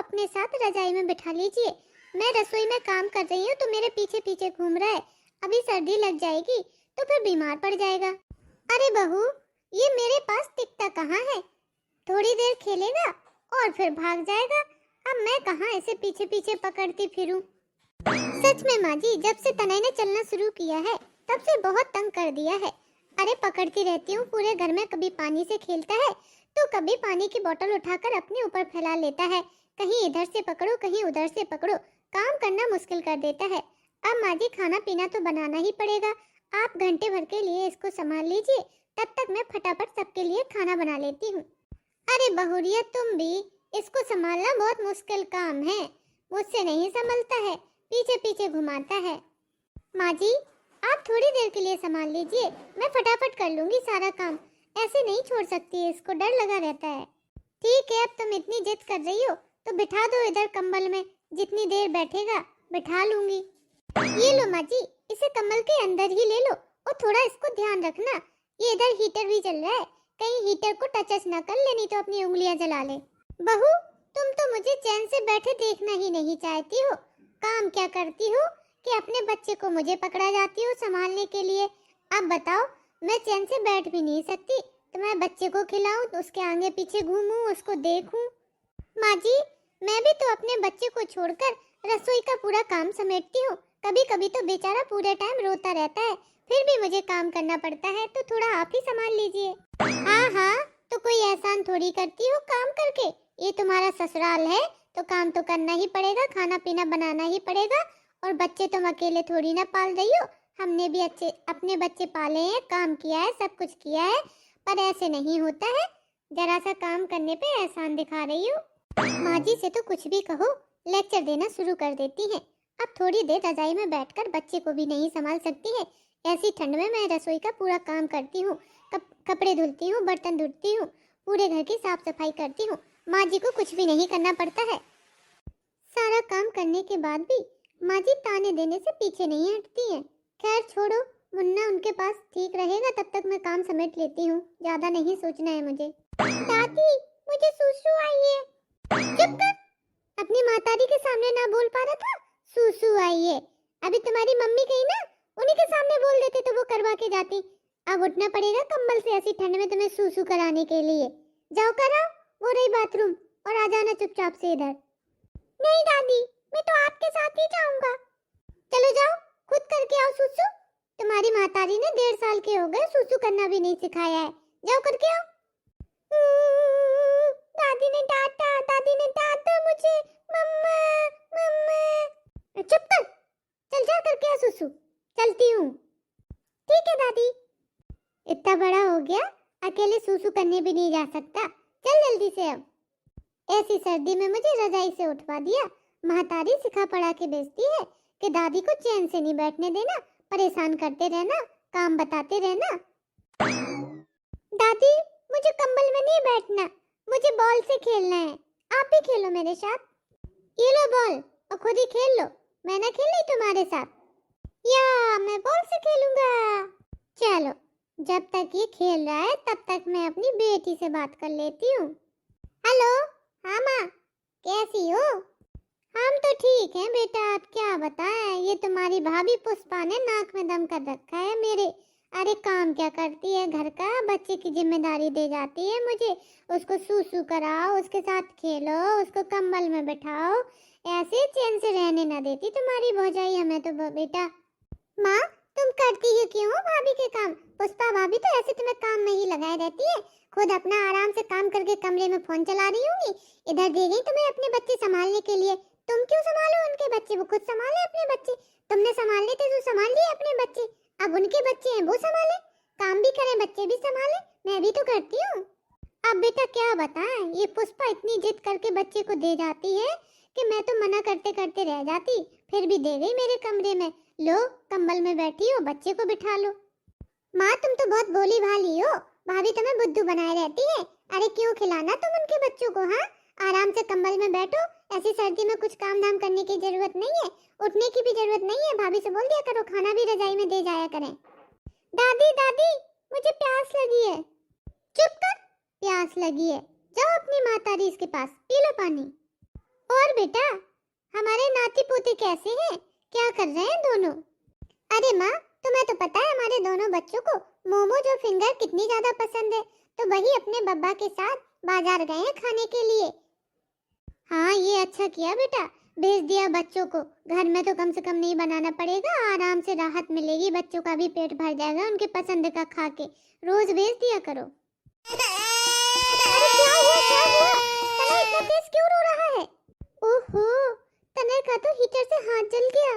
अपने साथ रजाई में बिठा लीजिए। मैं रसोई में काम कर रही हूँ तो मेरे पीछे पीछे घूम रहा है। अभी सर्दी लग जाएगी तो फिर बीमार पड़ जाएगा। अरे बहू, ये मेरे पास टिकता कहाँ है? थोड़ी देर खेलेगा और फिर भाग जाएगा। अब मैं कहाँ ऐसे पीछे पीछे पकड़ती फिरूं। सच में माँ जी, जब से तनय ने चलना शुरू किया है तब से बहुत तंग कर दिया है। अरे पकड़ती रहती हूँ पूरे घर में। कभी पानी से खेलता है तो कभी पानी की बोतल उठाकर अपने ऊपर फैला लेता है। कहीं इधर से पकड़ो कहीं उधर से पकड़ो, काम करना मुश्किल कर देता है। अब माँ जी, खाना पीना तो बनाना ही पड़ेगा। आप घंटे भर के लिए इसको संभाल लीजिए, तब तक मैं फटाफट सबके लिए खाना बना लेती हूँ। अरे बहुरिया, तुम भी, इसको संभालना बहुत मुश्किल काम है। मुझसे नहीं संभलता है, पीछे पीछे घुमाता है। माँ जी, आप थोड़ी देर के लिए संभाल लीजिए, मैं फटाफट कर लूंगी सारा काम। ऐसे नहीं छोड़ सकती, इसको डर लगा रहता है। ठीक है, अब तुम इतनी जिद कर रही हो तो बिठा दो इधर कंबल में। जितनी देर बैठेगा बिठा लूंगी। ये लो माँ जी, इसे कंबल के अंदर ही ले लो और थोड़ा इसको ध्यान रखना। ये इधर हीटर भी चल रहा है, कहीं हीटर को टच ना कर ले, नहीं तो अपनी उंगलियां जला ले। बहू, तुम तो मुझे चैन से बैठे देखना ही नहीं चाहती हो। काम क्या करती हो कि अपने बच्चे को मुझे पकड़ा जाती हो संभालने के लिए। अब बताओ, मैं चैन से बैठ भी नहीं सकती तो मैं बच्चे को खिलाऊं, तो उसके आगे पीछे घूमूं, उसको देखूं। माँ जी, मैं भी तो अपने बच्चे को छोड़कर रसोई का पूरा काम समेटती हूँ। कभी कभी तो बेचारा पूरे टाइम रोता रहता है, फिर भी मुझे काम करना पड़ता है। तो थोड़ा आप ही संभाल लीजिए। हाँ हाँ, तो कोई एहसान थोड़ी करती हो काम करके। ये तुम्हारा ससुराल है तो काम तो करना ही पड़ेगा, खाना पीना बनाना ही पड़ेगा। और बच्चे तुम अकेले थोड़ी ना पाल रही हो, हमने भी अच्छे अपने बच्चे पाले हैं, काम किया है, सब कुछ किया है। पर ऐसे नहीं होता है, जरा सा काम करने पे एहसान दिखा रही हो। माँ जी से तो कुछ भी कहो, लेक्चर देना शुरू कर देती हैं। अब थोड़ी देर रजाई में बैठकर बच्चे को भी नहीं संभाल सकती है। ऐसी ठंड में मैं रसोई का पूरा काम करती हूँ, कपड़े धुलती हूँ, बर्तन धुलती हूँ, पूरे घर की साफ सफाई करती हूँ। माँ जी को कुछ भी नहीं करना पड़ता है। सारा काम करने के बाद भी माँ जी ताने देने से पीछे नहीं हटती हैं। खैर छोड़ो, मुन्ना उनके पास ठीक रहेगा, तब तक मैं काम समेट लेती हूँ। ज्यादा नहीं सोचना है मुझे। दादी, मुझे सुसु आई है। चुप कर, अपनी मातारी के सामने ना बोल पा रहा था। सुसु आई है, अभी तुम्हारी मम्मी गई ना, उन्हीं के सामने बोल देते तो वो करवा के जाती। अब उठना पड़ेगा कंबल से ऐसी ठंड में तुम्हें सुसु कराने के लिए। जाओ कराओ, वो रही बाथरूम, और आ जाना चुपचाप से इधर। नहीं दादी, मैं तो आपके साथ ही जाऊंगा। चलो जाओ, खुद करके आओ सुसु। तुम्हारी मातारी ने 1.5 साल के हो गए, सुसु करना भी नहीं सिखाया है। जाओ करके आओ। दादी ने डांटा मुझे। मम्मा, मम्मा। चुप कर, चल जा करके आ सुसु। चलती हूँ। ठीक है दादी। इतना बड़ा हो गया, अकेले सुसु करने भी नहीं जा सकता। चल जल्दी से अब। ऐसी सर्दी में मुझे रजाई से उठवा दिया। महतारी सिखा पढ़ा के भेजती है कि दादी को चैन से नहीं बैठने देना, परेशान करते रहना, काम बताते रहना। दादी, मुझे कंबल में नहीं बैठना, मुझे बॉल से खेलना है। आप भी खेलो मेरे साथ। ये लो बॉल और खुद ही खेल लो, मैं ना खेल रही तुम्हारे साथ। या मैं बॉल से खेलूंगा। चलो, जब तक ये खेल रहा है तब तक मैं अपनी बेटी से बात कर लेती हूँ। हेलो। हाँ माँ, कैसी हो? हम तो ठीक हैं बेटा, आप क्या बताएं, ये तुम्हारी भाभी पुष्पा ने नाक में दम कर रखा है मेरे। अरे काम क्या करती है घर का, बच्चे की जिम्मेदारी दे जाती है मुझे। उसको सूसू कराओ, उसके साथ खेलो, उसको कंबल में बैठाओ, ऐसे चैन से रहने ना देती तुम्हारी भौजाई हमें तो बेटा। माँ, तुम करती ही क्यों हो भाभी के काम? पुष्पा भाभी तो ऐसे तुम्हें काम में ही लगाए रहती है, खुद अपना आराम से काम करके कमरे में फोन चला रही होंगी। इधर दे गई तुम्हें अपने बच्चे संभालने के लिए। तुम क्यों संभालो उनके बच्चे, वो खुद संभाले अपने बच्चे। तुमने संभालने थे तो संभाल लिए अपने बच्चे, अब उनके बच्चे हैं वो संभाले। काम भी करें, बच्चे भी संभाले, मैं भी तो करती हूँ। अब बेटा क्या बताएं, ये पुष्पा इतनी जिद करके बच्चे को दे जाती है कि मैं तो मना करते करते रह जाती, फिर भी दे गई मेरे कमरे में। लो, कंबल में बैठी हो, बच्चे को बिठा लो। माँ, तुम तो बहुत भोली भाली हो, भाभी तुम्हें बुद्धू बनाए रहती है। अरे क्यों खिलाना तुम उनके बच्चों को? हाँ, आराम से कंबल में बैठो, ऐसी सर्दी में कुछ काम धाम करने की जरूरत नहीं है, उठने की भी जरूरत नहीं है। भाभी से बोल दिया करो खाना भी रजाई में दे जाया करें। दादी दादी, मुझे प्यास लगी है। चुप कर, प्यास लगी है, जाओ अपनी मातारी के पास, पी लो पानी। और बेटा, हमारे नाती पोते कैसे हैं? क्या कर रहे हैं दोनों? अरे माँ, तुम्हें तो पता है हमारे दोनों बच्चों को मोमोज और फिंगर कितनी ज्यादा पसंद है, तो वही अपने बब्बा के साथ बाजार गए हैं खाने के लिए। हाँ, ये अच्छा किया बेटा, भेज दिया बच्चों को। घर में तो कम से कम नहीं बनाना पड़ेगा, आराम से राहत मिलेगी, बच्चों का भी पेट भर जाएगा उनके पसंद का खा के। रोज भेज दिया करो। अरे क्या हुआ, क्या हुआ? तनय इतना तेज क्यों रो रहा है? ओहो, तनय का तो हीटर से हाथ जल गया।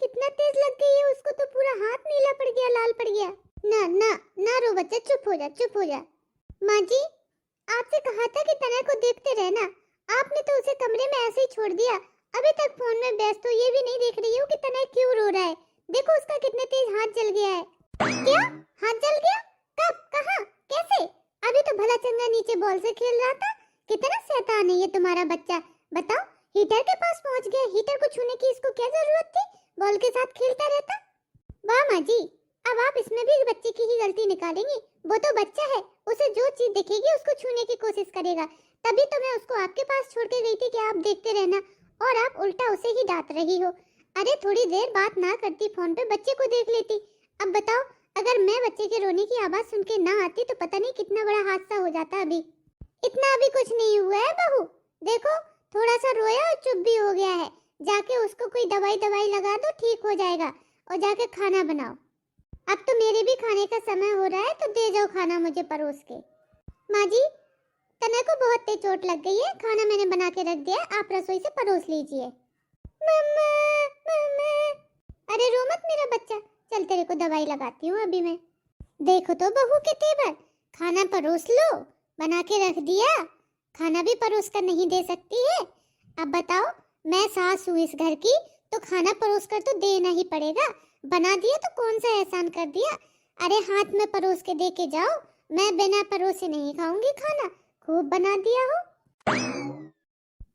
कितना तेज लग गई है उसको, तो पूरा हाथ नीला पड़ गया, लाल पड़ गया। ना ना ना रो बच्चा, चुप हो जा, चुप हो जा। माँ जी, आपसे कहा था कि तनय को देखते रहना, आपने तो उसे कमरे में ऐसे ही छोड़ दिया। अभी तक फोन में व्यस्त हो, ये भी नहीं देख रही हो कि तनय क्यों रो रहा है। देखो उसका कितने तेज हाथ जल गया है। क्या? हाथ जल गया? कब? कहाँ? कैसे? अभी तो भला चंगा नीचे बॉल से खेल रहा था। कितना शैतान है ये तुम्हारा बच्चा। बताओ, हीटर के पास पहुंच गया। हीटर को छूने की इसको क्या जरूरत थी? बॉल के साथ खेलता रहता। वाह माँ जी, अब आप इसमें भी बच्चे की ही गलती निकालेंगी। वो तो बच्चा है, उसे जो चीज दिखेगी उसको छूने की कोशिश करेगा। तभी तो मैं उसको आपके पास छोड़ के गई थी कि आप देखते रहना, और आप उल्टा उसे ही डांट रही हो। अरे थोड़ी देर बात ना करती, फोन पे बच्चे को देख लेती। अब बताओ, अगर मैं बच्चे के रोने की आवाज सुन के ना आती तो पता नहीं कितना बड़ा हादसा हो जाता। अभी इतना भी कुछ नहीं हुआ है बहू। देखो, थोड़ा सा रोया और चुप भी हो गया है। जाके उसको कोई दवाई दवाई लगा दो, ठीक हो जाएगा। और जाके खाना बनाओ। अब तो मेरे भी खाने का समय हो रहा है, तो दे जाओ खाना मुझे परोस के। माँ जी, तनय को बहुत तेज चोट लग गई है, खाना मैंने बना के रख दिया, आप रसोई से परोस लीजिए। मम्मा, मम्मा। अरे रो मत मेरा बच्चा, चल तेरे को दवाई लगाती हूँ अभी मैं। देखो तो बहू के तेवर, खाना परोस लो, बना के रख दिया, खाना भी परोस कर नहीं दे सकती है। अब बताओ, मैं सास हूँ इस घर की, तो खाना परोस कर तो देना ही पड़ेगा। बना दिया तो कौन सा एहसान कर दिया। अरे हाथ में परोस के दे के जाओ, मैं बिना परोसे नहीं खाऊंगी खाना। खूब बना दिया हो।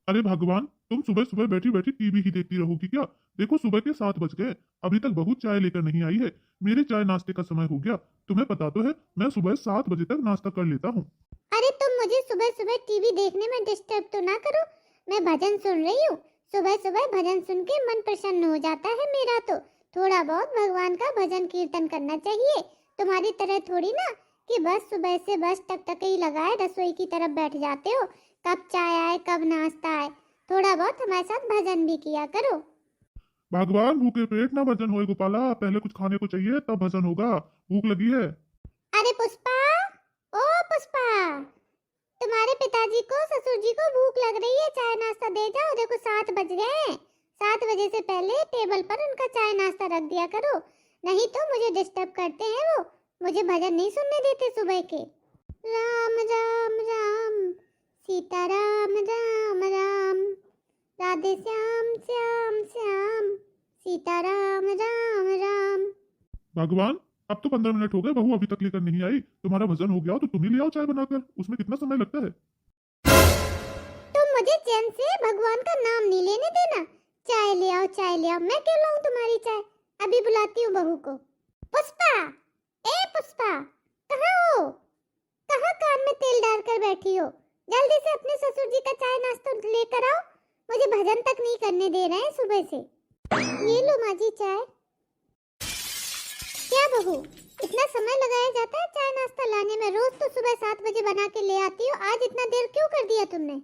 अरे भगवान, तुम सुबह सुबह बैठी बैठी टीवी ही देखती रहोगी क्या? देखो सुबह के 7 बज गए, अभी तक बहू चाय लेकर नहीं आई है। मेरे चाय नाश्ते का समय हो गया। तुम्हें पता तो है मैं सुबह 7 बजे तक नाश्ता कर लेता हूँ। अरे तुम मुझे सुबह सुबह टीवी देखने में डिस्टर्ब तो ना करो, मैं भजन सुन रही हूँ। सुबह सुबह भजन सुन के मन प्रसन्न हो जाता है मेरा। तो थोड़ा बहुत भगवान का भजन कीर्तन करना चाहिए। तुम्हारी तरह थोड़ी ना कि बस सुबह से बस टकटकी लगाए रसोई की तरफ बैठ जाते हो, कब चाय आए कब नाश्ता आए। थोड़ा बहुत हमारे साथ भजन भी किया करो। भगवान, भूखे पेट ना भजन होए गोपाला, पहले कुछ खाने को चाहिए तब भजन होगा। भूख लगी है। अरे पुष्पा, ओ पुष्पा, तुम्हारे पिताजी को, ससुर जी को भूख लग रही है, चाय नाश्ता दे जाओ। देखो 7 बज गए हैं, 7 बजे से पहले टेबल पर उनका चाय नाश्ता रख दिया करो, नहीं तो मुझे डिस्टर्ब करते हैं वो। मुझे भजन नहीं सुनने देते सुबह के। राम राम राम, सीता राम राम राम, राधे श्याम श्याम श्याम, सीता राम राम राम। भगवान, अब तो 15 मिनट हो गए, बहू अभी तक लेकर नहीं आई। तुम्हारा भजन हो गया तो तुम ही ले आओ चाय बनाकर, उसमें कितना समय लगता है? तुम मुझे चैन से भगवान का नाम नहीं लेने देना। चाय ले आओ, चाय ले आओ, मैं क्यों लाऊं तुम्हारी चाय? अभी बुलाती हूँ बहू को। पुष्पा, ए पुष्पा, कहाँ हो? कहाँ कान में तेल डालकर बैठी हो? जल्दी से अपने ससुर जी का चाय नाश्ता लेकर आओ। मुझे भजन तक नहीं करने दे रहे हैं सुबह से। ये लो माँ जी चाय। क्या बहू, इतना समय लगाया जाता है चाय नाश्ता लाने में? रोज तो सुबह 7 बजे बना के ले आती हो, आज इतना देर क्यों कर दिया तुमने?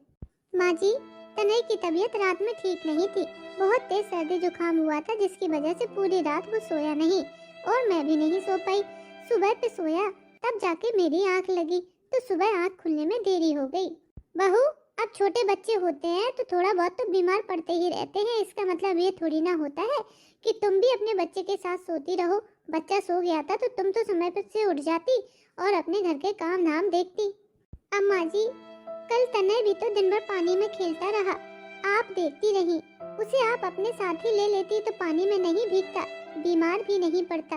माँ जी, तनय की तबीयत रात में ठीक नहीं थी। बहुत तेज सर्दी जुकाम हुआ था, जिसकी वजह से पूरी रात वो सोया नहीं, और मैं भी नहीं सो पाई। सुबह पे सोया, तब जाके मेरी आंख लगी, तो सुबह आंख खुलने में देरी हो गई। बहू, अब छोटे बच्चे होते हैं तो थोड़ा बहुत तो बीमार पड़ते ही रहते हैं। इसका मतलब ये थोड़ी ना होता है कि तुम भी अपने बच्चे के साथ सोती रहो। बच्चा सो गया था तो तुम तो समय पर से उठ जाती और अपने घर के काम धाम देखती। अम्मा जी, कल तनय भी तो दिन भर पानी में खेलता रहा, आप देखती रही। उसे आप अपने साथ ही ले लेती तो पानी में नहीं भीगता, बीमार भी नहीं पड़ता।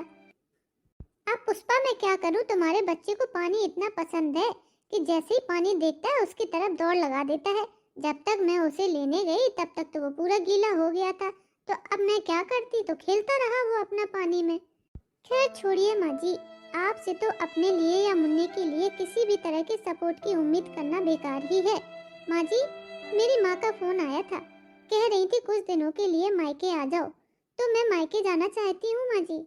अब पुष्पा, मैं क्या करूं? तुम्हारे बच्चे को पानी इतना पसंद है कि जैसे ही पानी देखता है उसकी तरफ दौड़ लगा देता है। जब तक मैं उसे लेने गई तब तक तो वो पूरा गीला हो गया था, तो अब मैं क्या करती? तो खेलता रहा वो अपना पानी में। खैर छोड़िए माँ जी, आपसे तो अपने लिए या मुन्ने के लिए किसी भी तरह के सपोर्ट की उम्मीद करना बेकार ही है। माँ जी, मेरी माँ का फोन आया था, कह रही थी कुछ दिनों के लिए मायके आ जाओ, तो मैं मायके जाना चाहती हूँ माँ जी।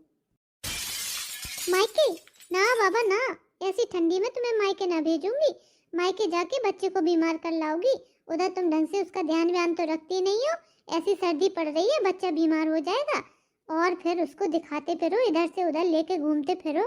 मायके? ना बाबा ना, ऐसी ठंडी में तुम्हें मायके ना भेजूंगी। मायके जाके बच्चे को बीमार कर लाओगी। उधर तुम ढंग से उसका ध्यान व्यान तो रखती नहीं हो। ऐसी सर्दी पड़ रही है, बच्चा बीमार हो जाएगा और फिर उसको दिखाते फिरो, इधर से उधर लेके घूमते फिरो।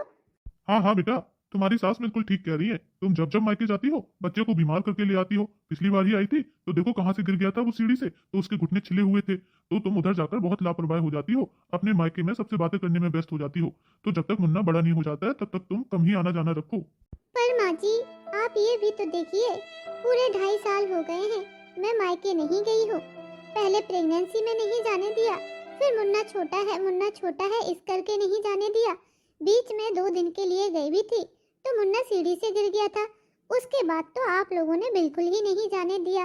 हाँ हाँ बेटा, तुम्हारी सास बिल्कुल ठीक कह रही है। तुम जब जब मायके जाती हो बच्चे को बीमार करके ले आती हो। पिछली बार ही आई थी तो देखो कहाँ से गिर गया था वो सीढ़ी से, तो उसके घुटने छिले हुए थे। तो तुम उधर जाकर बहुत लापरवाह हो जाती हो, अपने मायके में सबसे बातें करने में व्यस्त हो जाती हो। तो जब तक मुन्ना बड़ा नहीं हो जाता है तब तक तुम कम ही आना जाना रखो। पर माँ जी, आप ये भी तो देखिए, पूरे 2.5 साल हो गए हैं मैं मायके नहीं गई हूँ। पहले प्रेगनेंसी में नहीं जाने दिया, फिर मुन्ना छोटा है इस करके नहीं जाने दिया। बीच में 2 दिन के लिए गई भी थी तो मुन्ना सीढ़ी से गिर गया था। उसके बाद तो आप लोगों ने बिल्कुल ही नहीं जाने दिया।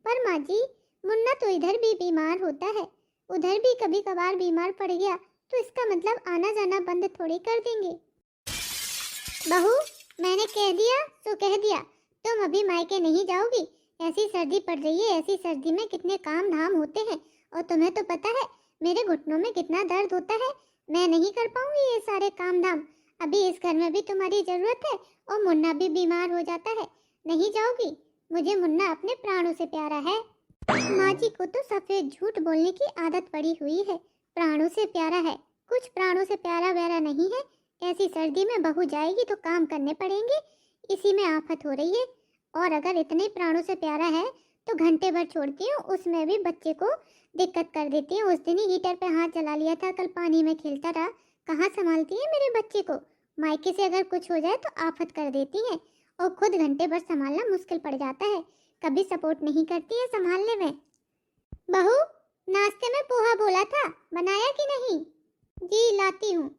पर माँ जी, मुन्ना तो इधर भी बीमार होता है, उधर भी कभी कभार बीमार पड़ गया तो इसका मतलब आना जाना बंद थोड़ी कर देंगे। बहू, मैंने कह दिया तो कह दिया, तुम अभी मायके नहीं जाओगी। ऐसी सर्दी पड़ रही है, ऐसी सर्दी में कितने काम धाम होते हैं और तुम्हें तो पता है मेरे घुटनों में कितना दर्द होता है। मैं नहीं कर पाऊंगी ये सारे काम धाम। अभी इस घर में भी तुम्हारी जरूरत है और मुन्ना भी बीमार हो जाता है। नहीं जाओगी? मुझे मुन्ना अपने प्राणों से प्यारा है। माँ जी को तो सफेद झूठ बोलने की आदत पड़ी हुई है। प्राणों से प्यारा है, कुछ प्राणों से प्यारा व्यारा नहीं है। ऐसी सर्दी में बहू जाएगी तो काम करने पड़ेंगे, इसी में आफत हो रही है। और अगर इतने प्राणों से प्यारा है तो घंटे भर छोड़ती हूँ, उसमें भी बच्चे को दिक्कत कर देती हूँ। उस दिन ही हीटर पे हाथ चला लिया था, कल पानी में खेलता रहा। कहाँ संभालती है मेरे बच्चे को? मायके से अगर कुछ हो जाए तो आफत कर देती है और खुद घंटे भर संभालना मुश्किल पड़ जाता है। कभी सपोर्ट नहीं करती है संभालने में। बहू, नाश्ते में पोहा बोला था, बनाया कि नहीं? जी लाती हूँ।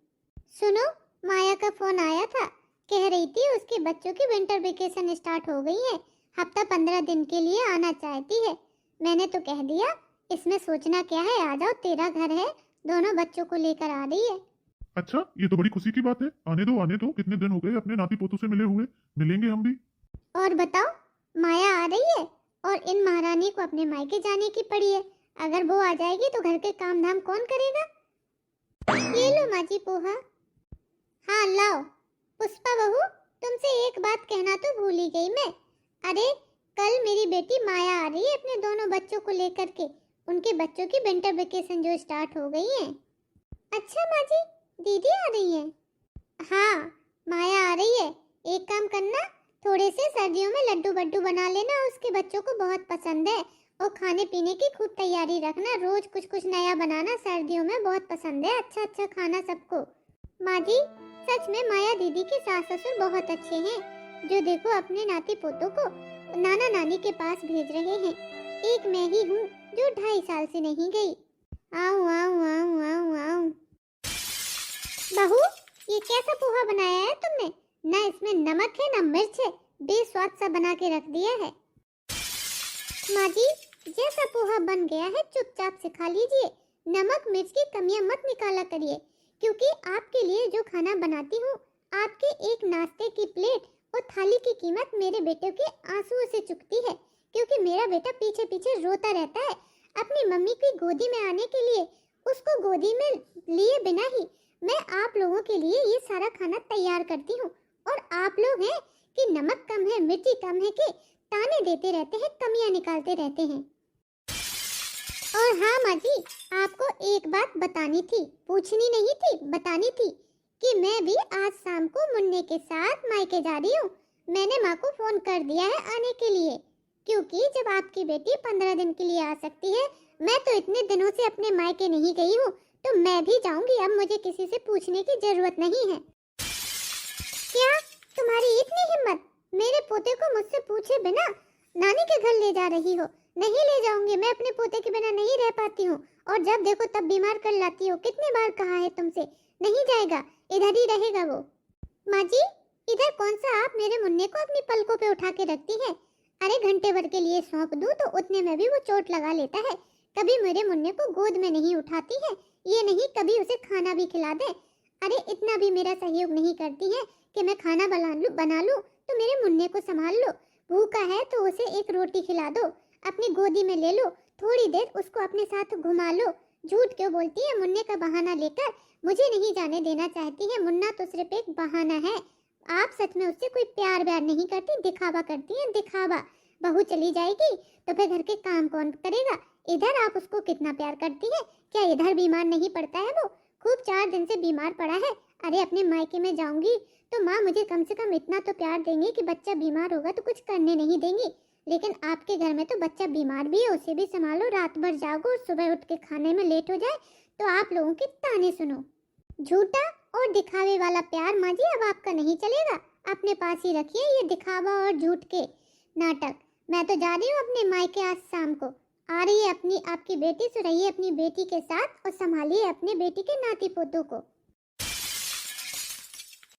सुनो, माया का फोन आया था, कह रही थी उसके बच्चों की विंटर वेकेशन स्टार्ट हो गई है, हफ्ता 15 दिन के लिए आना चाहती है। मैंने तो कह दिया इसमें सोचना क्या है, आ जाओ, तेरा घर है, दोनों बच्चों को लेकर आ रही है। अच्छा, ये तो बड़ी खुशी की बात है। आने दो आने दो, कितने दिन हो गए अपने नाती पोतों से मिले हुए। मिलेंगे हम भी। और बताओ, माया आ रही है और इन महारानी को अपने मायके जाने की पड़ी है। अगर वो आ जाएगी तो घर के काम धाम कौन करेगा? ये लो माँ जी पोहा। हाँ लाओ। पुष्पा बहू, तुमसे एक बात कहना तो भूल ही गई मैं। अरे, कल मेरी बेटी माया आ रही है अपने दोनों बच्चों को लेकर के। उनके बच्चों की विंटर वेकेशन जो स्टार्ट हो गई है। अच्छा माँ जी, दीदी आ रही है? हाँ, माया आ रही है। एक काम करना, थोड़े से सर्दियों में लड्डू बड्डू बना लेना, उसके बच्चों को बहुत पसंद है। और खाने पीने की खूब तैयारी रखना, रोज कुछ कुछ नया बनाना, सर्दियों में बहुत पसंद है अच्छा अच्छा खाना सबको। माँ जी, सच में माया दीदी के सास ससुर बहुत अच्छे हैं, जो देखो अपने नाती पोतों को नाना नानी के पास भेज रहे हैं। एक मैं ही हूँ जो 2.5 साल से नहीं गई। आऊं आऊं आऊं आऊं आऊं। बहू, ये कैसा पोहा बनाया है तुमने? ना इसमें नमक है ना मिर्च है, बेस्वाद सा बना के रख दिया है। माँ जी, जैसा पोहा बन गया है चुपचाप से खा लीजिए, नमक मिर्च की कमियां मत निकाला करिए। क्योंकि आपके लिए जो खाना बनाती हूँ, आपके एक नाश्ते की प्लेट और थाली की कीमत मेरे बेटे के आंसुओं से चुकती है। क्योंकि मेरा बेटा पीछे पीछे रोता रहता है अपनी मम्मी की गोदी में आने के लिए। उसको गोदी में लिए बिना ही मैं आप लोगों के लिए ये सारा खाना तैयार करती हूँ। और आप लोग हैं कि नमक कम है, मिर्ची कम है, कि ताने देते रहते हैं, कमियां निकालते रहते हैं। और हाँ माँ जी, आपको एक बात बतानी थी, पूछनी नहीं थी, बतानी थी कि मैं भी आज शाम को मुन्ने के साथ मायके जा रही हूँ। मैंने माँ को फोन कर दिया है आने के लिए, क्योंकि जब आपकी बेटी 15 दिन के लिए आ सकती है, मैं तो इतने दिनों से अपने मायके नहीं गई हूँ, तो मैं भी जाऊंगी। अब मुझे किसी से पूछने की जरूरत नहीं है। क्या तुम्हारी इतनी हिम्मत, मेरे पोते को मुझसे पूछे बिना नानी के घर ले जा रही हो? नहीं ले जाऊंगी, मैं अपने पोते के बिना नहीं रह पाती हूँ। और जब देखो तब बीमार कर लाती हो। कितने बार कहा है तुमसे, नहीं जाएगा, इधर ही रहेगा वो। माँ जी, इधर कौन सा आप मेरे मुन्ने को अपनी पलकों पे उठा के रखती है? अरे घंटे भर के लिए सौंप दूं तो उतने में भी वो चोट लगा लेता है। कभी मेरे मुन्ने को गोद में नहीं उठाती है, ये नहीं कभी उसे खाना भी खिला दे। अरे इतना भी मेरा सहयोग नहीं करती है कि मैं खाना बना लूं तो मेरे मुन्ने को संभाल लो। भूखा है तो उसे एक रोटी खिला दो। अपनी गोदी में ले लो, थोड़ी देर उसको अपने साथ घुमा लो। झूठ क्यों बोलती है मुन्ने का बहाना लेकर? मुझे नहीं जाने देना चाहती है, मुन्ना तो सिर्फ एक बहाना है। आप सच में उससे कोई प्यार व्यार नहीं करती, दिखावा करती हैं, दिखावा। बहू चली जाएगी तो फिर घर के काम कौन करेगा? इधर आप उसको कितना प्यार करती है, क्या इधर बीमार नहीं पड़ता है वो? खूब 4 दिन से बीमार पड़ा है। अरे अपने मायके में जाऊंगी तो माँ मुझे कम से कम इतना तो प्यार देंगी कि बच्चा बीमार होगा तो कुछ करने नहीं देंगी। लेकिन आपके घर में तो बच्चा बीमार भी है, उसे भी संभालो, रात भर जागो और सुबह उठ के खाने में लेट हो जाए तो आप लोगों के ताने सुनो। झूठा और दिखावे वाला प्यार माँ जी अब आपका नहीं चलेगा। अपने पास ही रखिए ये दिखावा और झूठ के नाटक। मैं तो जा रही हूँ अपने मायके आज शाम को। आ रही है अपनी आपकी बेटी, सो रहिए अपनी बेटी के साथ और संभालिए अपने बेटी के नाती पोतों को।